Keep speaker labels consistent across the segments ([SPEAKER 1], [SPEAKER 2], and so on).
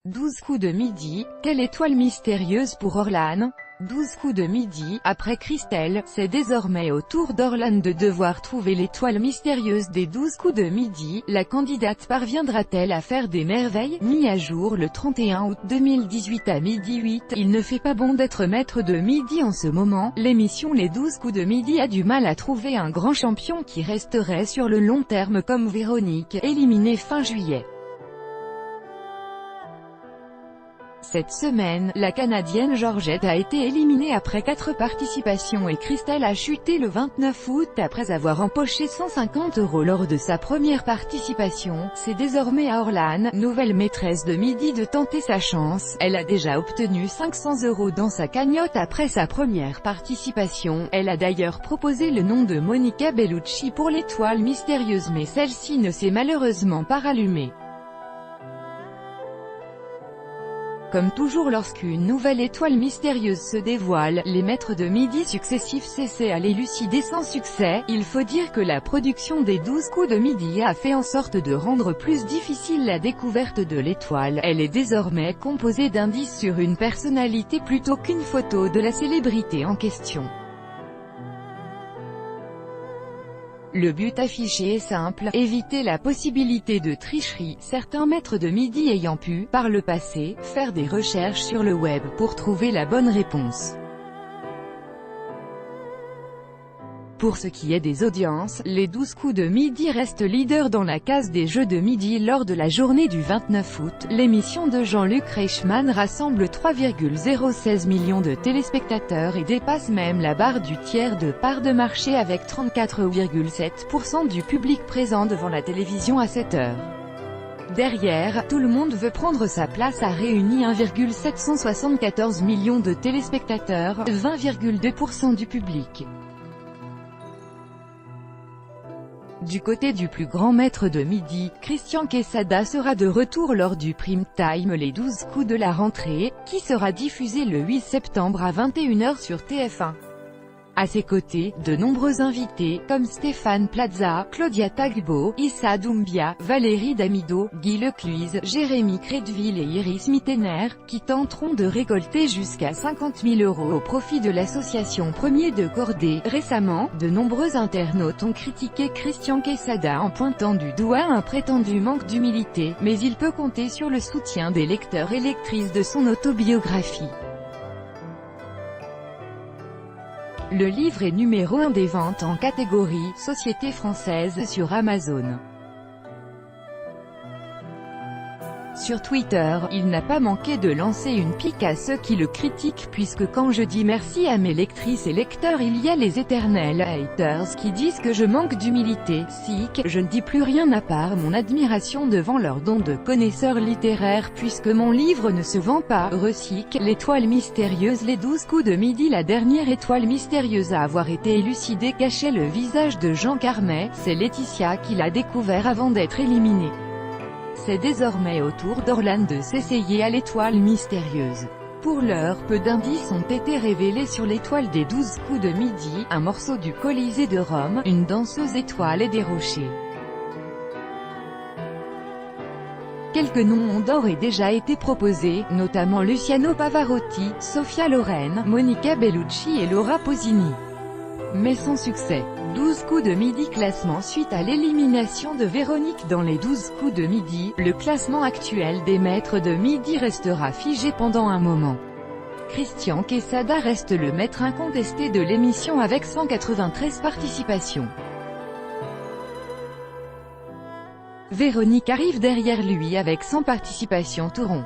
[SPEAKER 1] 12 coups de midi, quelle étoile mystérieuse pour Orlan? 12 coups de midi, après Christelle, c'est désormais au tour d'Orlan de devoir trouver l'étoile mystérieuse des 12 coups de midi. La candidate parviendra-t-elle à faire des merveilles? Mis à jour le 31 août 2018 à midi 8, il ne fait pas bon d'être maître de midi en ce moment. L'émission Les 12 coups de midi a du mal à trouver un grand champion qui resterait sur le long terme comme Véronique, éliminée fin juillet. Cette semaine, la Canadienne Georgette a été éliminée après 4 participations et Christelle a chuté le 29 août après avoir empoché 150 € lors de sa première participation. C'est désormais à Orlan, nouvelle maîtresse de midi, de tenter sa chance. Elle a déjà obtenu 500 € dans sa cagnotte après sa première participation. Elle a d'ailleurs proposé le nom de Monica Bellucci pour l'étoile mystérieuse, mais celle-ci ne s'est malheureusement pas rallumée. Comme toujours lorsqu'une nouvelle étoile mystérieuse se dévoile, les maîtres de midi successifs cessaient à l'élucider sans succès. Il faut dire que la production des 12 coups de midi a fait en sorte de rendre plus difficile la découverte de l'étoile. Elle est désormais composée d'indices sur une personnalité plutôt qu'une photo de la célébrité en question. Le but affiché est simple, éviter la possibilité de tricherie, certains maîtres de midi ayant pu, par le passé, faire des recherches sur le web pour trouver la bonne réponse. Pour ce qui est des audiences, les 12 coups de midi restent leaders dans la case des jeux de midi lors de la journée du 29 août. L'émission de Jean-Luc Reichmann rassemble 3,016 millions de téléspectateurs et dépasse même la barre du tiers de part de marché avec 34,7% du public présent devant la télévision à cette heure. Derrière, Tout le monde veut prendre sa place a réuni 1,774 millions de téléspectateurs, 20,2% du public. Du côté du plus grand maître de midi, Christian Quesada sera de retour lors du prime time Les 12 coups de la rentrée, qui sera diffusé le 8 septembre à 21 h sur TF1. À ses côtés, de nombreux invités, comme Stéphane Plaza, Claudia Tagbo, Issa Doumbia, Valérie Damido, Guy Lecluise, Jérémy Crédville et Iris Mittener, qui tenteront de récolter jusqu'à 50 000 € au profit de l'association Premier de Cordée. Récemment, de nombreux internautes ont critiqué Christian Quesada en pointant du doigt un prétendu manque d'humilité, mais il peut compter sur le soutien des lecteurs et lectrices de son autobiographie. Le livre est numéro 1 des ventes en catégorie « Société française » sur Amazon. Sur Twitter, il n'a pas manqué de lancer une pique à ceux qui le critiquent puisque quand je dis merci à mes lectrices et lecteurs, il y a les éternels haters qui disent que je manque d'humilité. Sick, je ne dis plus rien à part mon admiration devant leur don de connaisseurs littéraires puisque mon livre ne se vend pas. Recyc, l'étoile mystérieuse Les 12 coups de midi. La dernière étoile mystérieuse à avoir été élucidée cachait le visage de Jean Carmet. C'est Laetitia qui l'a découvert avant d'être éliminée. C'est désormais au tour d'Orlan de s'essayer à l'étoile mystérieuse. Pour l'heure, peu d'indices ont été révélés sur l'étoile des 12 coups de midi, un morceau du Colisée de Rome, une danseuse étoile et des rochers. Quelques noms ont d'ores et déjà été proposés, notamment Luciano Pavarotti, Sophia Loren, Monica Bellucci et Laura Pausini. Mais sans succès. 12 coups de midi. Classement suite à l'élimination de Véronique dans les 12 coups de midi, le classement actuel des maîtres de midi restera figé pendant un moment. Christian Quesada reste le maître incontesté de l'émission avec 193 participations. Véronique arrive derrière lui avec 100 participations tout rond.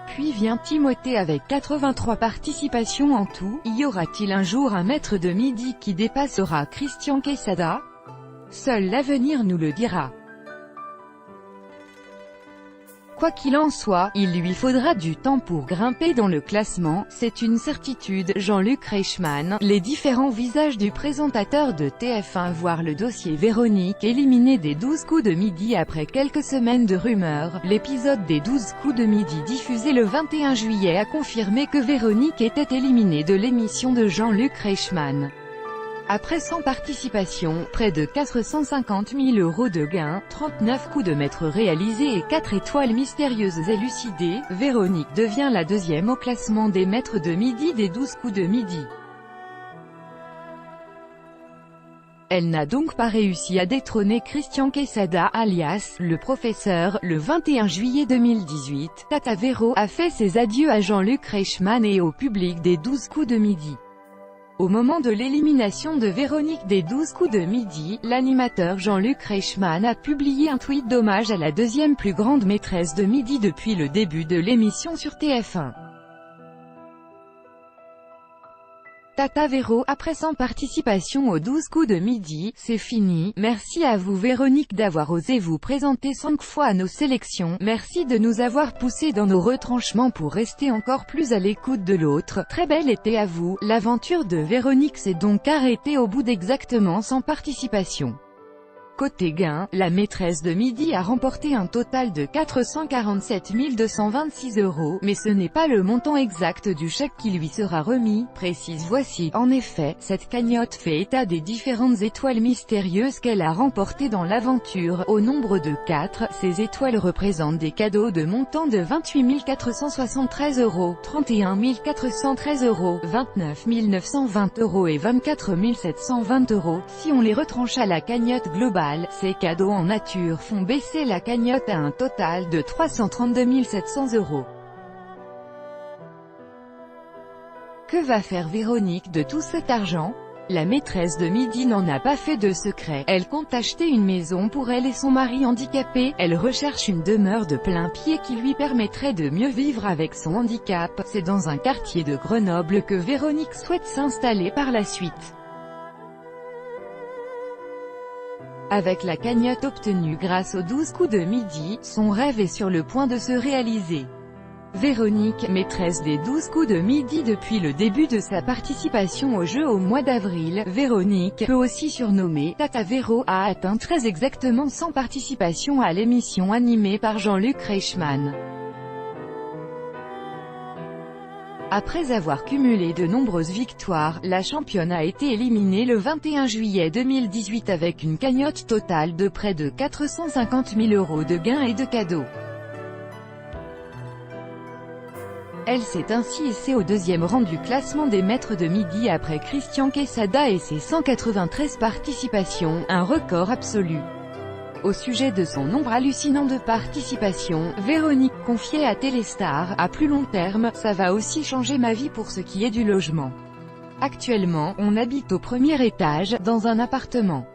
[SPEAKER 1] Puis vient Timothée avec 83 participations en tout. Y aura-t-il un jour un maître de midi qui dépassera Christian Quesada? Seul l'avenir nous le dira. Quoi qu'il en soit, il lui faudra du temps pour grimper dans le classement, c'est une certitude. Jean-Luc Reichmann, les différents visages du présentateur de TF1 voire le dossier Véronique éliminé des 12 coups de midi après quelques semaines de rumeurs. L'épisode des 12 coups de midi diffusé le 21 juillet a confirmé que Véronique était éliminée de l'émission de Jean-Luc Reichmann. Après 100 participations, près de 450 000 € de gains, 39 coups de maître réalisés et 4 étoiles mystérieuses élucidées, Véronique devient la deuxième au classement des maîtres de midi des 12 coups de midi. Elle n'a donc pas réussi à détrôner Christian Quesada, alias le professeur. Le 21 juillet 2018, Tata Véro a fait ses adieux à Jean-Luc Reichmann et au public des 12 coups de midi. Au moment de l'élimination de Véronique des 12 coups de midi, l'animateur Jean-Luc Reichmann a publié un tweet d'hommage à la deuxième plus grande maîtresse de midi depuis le début de l'émission sur TF1. Tata Véro, après 100 participations aux 12 coups de midi, c'est fini. Merci à vous Véronique d'avoir osé vous présenter 5 fois à nos sélections. Merci de nous avoir poussés dans nos retranchements pour rester encore plus à l'écoute de l'autre. Très bel été à vous. L'aventure de Véronique s'est donc arrêtée au bout d'exactement 100 participations. Côté gain, la maîtresse de midi a remporté un total de 447 226 €, mais ce n'est pas le montant exact du chèque qui lui sera remis, précise Voici. En effet, cette cagnotte fait état des différentes étoiles mystérieuses qu'elle a remportées dans l'aventure, au nombre de 4. Ces étoiles représentent des cadeaux de montant de 28 473 €, 31 413 €, 29 920 € et 24 720 €. Si on les retranche à la cagnotte globale, ces cadeaux en nature font baisser la cagnotte à un total de 332 700 €. Que va faire Véronique de tout cet argent? La maîtresse de midi n'en a pas fait de secret. Elle compte acheter une maison pour elle et son mari handicapé. Elle recherche une demeure de plein pied qui lui permettrait de mieux vivre avec son handicap. C'est dans un quartier de Grenoble que Véronique souhaite s'installer par la suite. Avec la cagnotte obtenue grâce aux 12 coups de midi, son rêve est sur le point de se réaliser. Véronique, maîtresse des 12 coups de midi depuis le début de sa participation au jeu au mois d'avril, Véronique, peu aussi surnommée Tata Véro, a atteint très exactement 100 participations à l'émission animée par Jean-Luc Reichmann. Après avoir cumulé de nombreuses victoires, la championne a été éliminée le 21 juillet 2018 avec une cagnotte totale de près de 450 000 € de gains et de cadeaux. Elle s'est ainsi hissée au deuxième rang du classement des maîtres de midi après Christian Quesada et ses 193 participations, un record absolu. Au sujet de son nombre hallucinant de participations, Véronique confiait à Téléstar, à plus long terme, ça va aussi changer ma vie pour ce qui est du logement. Actuellement, on habite au premier étage, dans un appartement.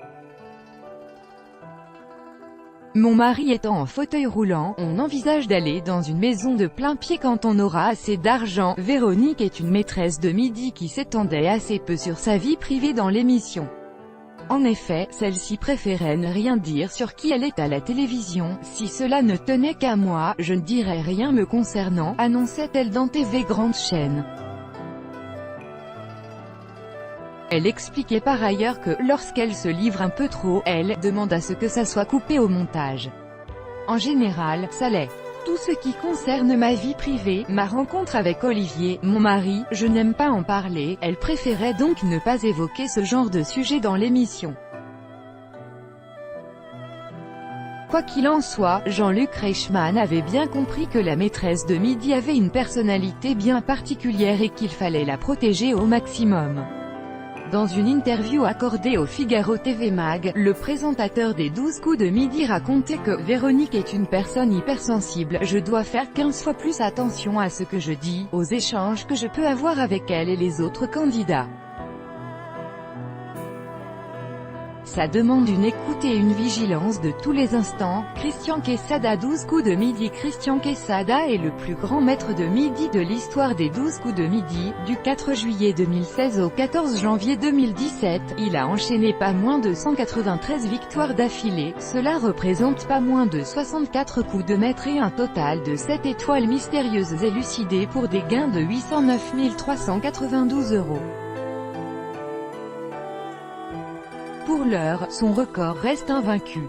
[SPEAKER 1] Mon mari étant en fauteuil roulant, on envisage d'aller dans une maison de plein pied quand on aura assez d'argent. Véronique est une maîtresse de midi qui s'étendait assez peu sur sa vie privée dans l'émission. En effet, celle-ci préférait ne rien dire sur qui elle est à la télévision. Si cela ne tenait qu'à moi, je ne dirais rien me concernant, annonçait-elle dans TV Grande Chaîne. Elle expliquait par ailleurs que, lorsqu'elle se livre un peu trop, elle demande à ce que ça soit coupé au montage. En général, ça l'est. Tout ce qui concerne ma vie privée, ma rencontre avec Olivier, mon mari, je n'aime pas en parler. Elle préférait donc ne pas évoquer ce genre de sujet dans l'émission. Quoi qu'il en soit, Jean-Luc Reichmann avait bien compris que la maîtresse de midi avait une personnalité bien particulière et qu'il fallait la protéger au maximum. Dans une interview accordée au Figaro TV Mag, le présentateur des 12 coups de midi racontait que « Véronique est une personne hypersensible, je dois faire 15 fois plus attention à ce que je dis, aux échanges que je peux avoir avec elle et les autres candidats. Ça demande une écoute et une vigilance de tous les instants. » Christian Quesada 12 coups de midi. Christian Quesada est le plus grand maître de midi de l'histoire des 12 coups de midi. Du 4 juillet 2016 au 14 janvier 2017, il a enchaîné pas moins de 193 victoires d'affilée. Cela représente pas moins de 64 coups de maître et un total de 7 étoiles mystérieuses élucidées pour des gains de 809 392 €. Pour l'heure, son record reste invaincu.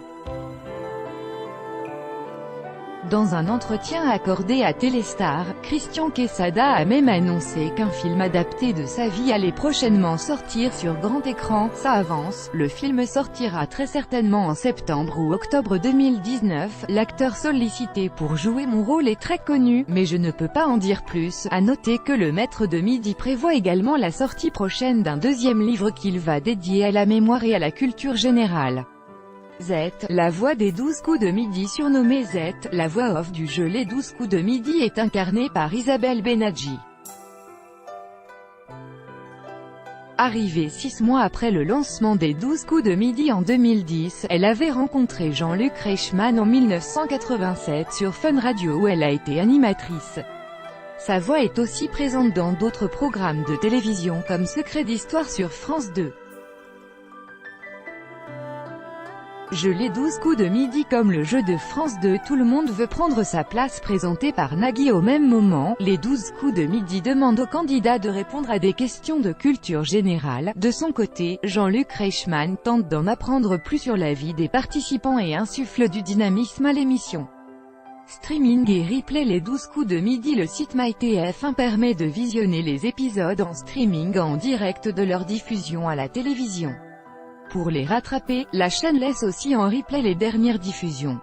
[SPEAKER 1] Dans un entretien accordé à Téléstar, Christian Quesada a même annoncé qu'un film adapté de sa vie allait prochainement sortir sur grand écran. Ça avance, le film sortira très certainement en septembre ou octobre 2019. L'acteur sollicité pour jouer mon rôle est très connu, mais je ne peux pas en dire plus. À noter que le Maître de Midi prévoit également la sortie prochaine d'un deuxième livre qu'il va dédier à la mémoire et à la culture générale. Z, la voix des 12 coups de midi. Surnommée Z, la voix off du jeu Les 12 coups de midi est incarnée par Isabelle Benadji. Arrivée 6 mois après le lancement des 12 coups de midi en 2010, elle avait rencontré Jean-Luc Reichmann en 1987 sur Fun Radio où elle a été animatrice. Sa voix est aussi présente dans d'autres programmes de télévision comme Secret d'Histoire sur France 2. Jeu Les 12 coups de midi. Comme le jeu de France 2 Tout le monde veut prendre sa place présenté par Nagui au même moment, Les 12 coups de midi demande aux candidats de répondre à des questions de culture générale. De son côté, Jean-Luc Reichmann tente d'en apprendre plus sur la vie des participants et insuffle du dynamisme à l'émission. Streaming et replay. Les 12 coups de midi. Le site MyTF1 permet de visionner les épisodes en streaming en direct de leur diffusion à la télévision. Pour les rattraper, la chaîne laisse aussi en replay les dernières diffusions.